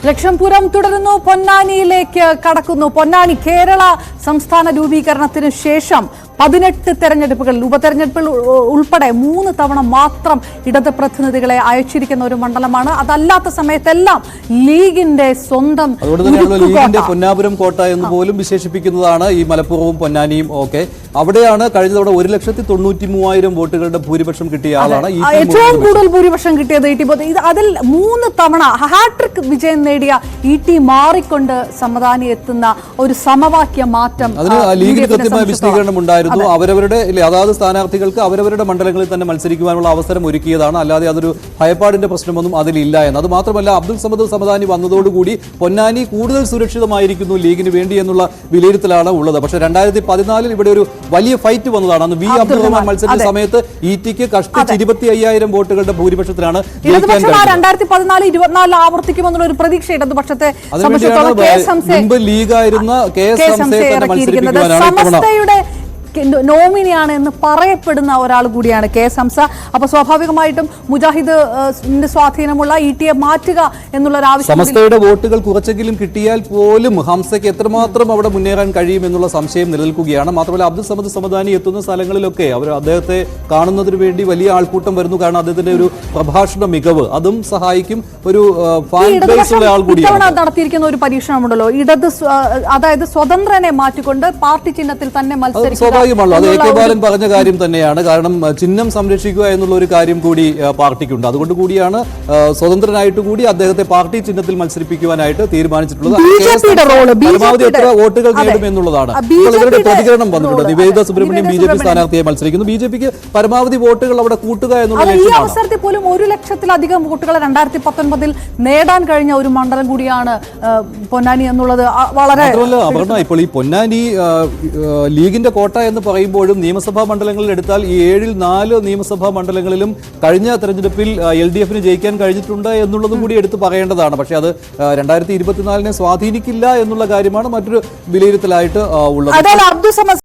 ലക്ഷംപുരം തുടരുന്നു. പൊന്നാനിയിലേക്ക് കടക്കുന്നു. പൊന്നാനി കേരള സംസ്ഥാന രൂപീകരണത്തിന് ശേഷം 18 തെരഞ്ഞെടുപ്പുകൾ, ഉപതെരഞ്ഞെടുപ്പുകൾ ഉൾപ്പെടെ 3 തവണ മാത്രം ഇടത് പ്രതിനിധികളെ അയച്ചിരിക്കുന്ന ഒരു മണ്ഡലമാണ്. അതല്ലാത്ത സമയത്തെല്ലാം ലീഗിന്റെ സ്വന്തം ലീഗിന്റെ പൊന്നാപുരം കോട്ട എന്ന് പോലും വിശേഷിപ്പിക്കുന്നതാണ് ഈ മലപ്പുറവും പൊന്നാനിയും ഒക്കെ. അവിടെയാണ് കഴിഞ്ഞ തവണ 1,93,000 വോട്ടുകളുടെ ഭൂരിപക്ഷം കിട്ടിയ ആളാണ് ഏറ്റവും കൂടുതൽ ഭൂരിപക്ഷം കിട്ടിയത് അതിൽ 3 തവണ ഹാട്രിക് വിജയം നേടിയ ഇ.ടി. മാറിക്കൊണ്ട് സമദാനി എത്തുന്ന ഒരു സമവാക്യ മാറ്റം അതിന് ലീഗിന് കൃത്യമായ വിശദീകരണം ഉണ്ടായിരുന്നു. അവരവരുടെ അതാത് സ്ഥാനാർത്ഥികൾക്ക് അവരവരുടെ മണ്ഡലങ്ങളിൽ തന്നെ മത്സരിക്കുവാനുള്ള അവസരം ഒരുക്കിയതാണ്. അല്ലാതെ അതൊരു ഭയപ്പാടിന്റെ പ്രശ്നമൊന്നും അതിലില്ല എന്ന്. അത് മാത്രമല്ല, അബ്ദുൾ സമദ് സമദാനി വന്നതോടുകൂടി പൊന്നാനി കൂടുതൽ സുരക്ഷിതമായിരിക്കുന്നു ലീഗിന് വേണ്ടി എന്നുള്ള വിലയിരുത്തലാണ് ഉള്ളത്. പക്ഷേ 2014 ഇവിടെ ഒരു വലിയ ഫൈറ്റ് വന്നതാണ്. അന്ന് വി അബ്ദുറഹ്മാൻ മത്സരിച്ച സമയത്ത് ഇ.ടിക്ക് കഷ്ടിച്ച് 25,000 വോട്ടുകളുടെ ഭൂരിപക്ഷത്തിലാണ് 2014-24 ആവർത്തിക്കുമെന്നുള്ള ഒരു പ്രതീക്ഷ ഇടതുപക്ഷത്തെ മുമ്പ് ലീഗായിരുന്ന കെ.എസ്. ഹംസയെ തന്നെ മത്സരിപ്പിക്കുവാനാണ് നോമിനിയാണ് എന്ന് പറയപ്പെടുന്ന ഒരാൾ കൂടിയാണ് കെ.എസ്. ഹംസ. അപ്പൊ സ്വാഭാവികമായിട്ടും മുജാഹിദിന്റെ സ്വാധീനമുള്ള ഇ.ടിയെ മാറ്റുക എന്നുള്ള ഒരു ആവശ്യം. സമസ്തയുടെ വോട്ടുകൾ കുറച്ചെങ്കിലും കിട്ടിയാൽ പോലും ഹംസയ്ക്ക് എത്രമാത്രം അവിടെ മുന്നേറാൻ കഴിയുമെന്നുള്ള സംശയം നിലനിൽക്കുകയാണ്. മാത്രമല്ല, അബ്ദുൾ സമദ് സമദാനി എത്തുന്ന സ്ഥലങ്ങളിലൊക്കെ അവർ അദ്ദേഹത്തെ കാണുന്നതിന് വേണ്ടി വലിയ ആൾക്കൂട്ടം വരുന്നു. കാരണം അദ്ദേഹത്തിന്റെ ഒരു പ്രഭാഷണ മികവ് അതും സഹായിക്കും. ഒരു ഫാൻ ബേസ് ഉള്ള ആൾ കൂടിയാണ്. നടത്തിയിരിക്കുന്ന ഒരു പരീക്ഷണമുണ്ടല്ലോ, അതായത് സ്വതന്ത്രനെ മാറ്റിക്കൊണ്ട് പാർട്ടി ചിഹ്നത്തിൽ തന്നെ മത്സരിക്കുക. അത് എ കെ ബാലൻ പറഞ്ഞ കാര്യം തന്നെയാണ്. കാരണം ചിഹ്നം സംരക്ഷിക്കുക എന്നുള്ള ഒരു കാര്യം കൂടി പാർട്ടിക്കുണ്ട്. അതുകൊണ്ട് കൂടിയാണ് സ്വതന്ത്രനായിട്ട് കൂടി അദ്ദേഹത്തെ പാർട്ടി ചിഹ്നത്തിൽ മത്സരിപ്പിക്കുവാനായിട്ട് തീരുമാനിച്ചിട്ടുള്ളത്. പരമാവധി എത്ര വോട്ടുകൾ നേടും എന്നുള്ളതാണ് ഇവരുടെ പ്രതികരണം വന്നിട്ടുണ്ട്. നിവേദിത സുബ്രഹ്മണ്യം ബി.ജെ.പി സ്ഥാനാർത്ഥിയെ മത്സരിക്കുന്നു. ബി.ജെ.പിക്ക് പരമാവധി വോട്ടുകൾ അവിടെ കൂട്ടുക എന്നുള്ള ഈ അവസരത്തിൽ പോലും 1,00,000-ലധികം വോട്ടുകൾ 2019 നേടാൻ കഴിഞ്ഞ ഒരു മണ്ഡലം കൂടിയാണ് പൊന്നാനി എന്നുള്ളത്. വളരെ ഇപ്പോൾ ഈ പൊന്നാനി ലീഗിന്റെ കോട്ട എന്ന് പറയുമ്പോഴും നിയമസഭാ മണ്ഡലങ്ങളിൽ എടുത്താൽ ഈ 7-ൽ 4 നിയമസഭാ മണ്ഡലങ്ങളിലും കഴിഞ്ഞ തെരഞ്ഞെടുപ്പിൽ LDF-ന് ജയിക്കാൻ കഴിഞ്ഞിട്ടുണ്ട് എന്നുള്ളതും കൂടി എടുത്ത് പറയേണ്ടതാണ്. പക്ഷേ അത് 2024 സ്വാധീനിക്കില്ല എന്നുള്ള കാര്യമാണ് മറ്റൊരു വിലയിരുത്തലായിട്ട് ഉള്ളത്.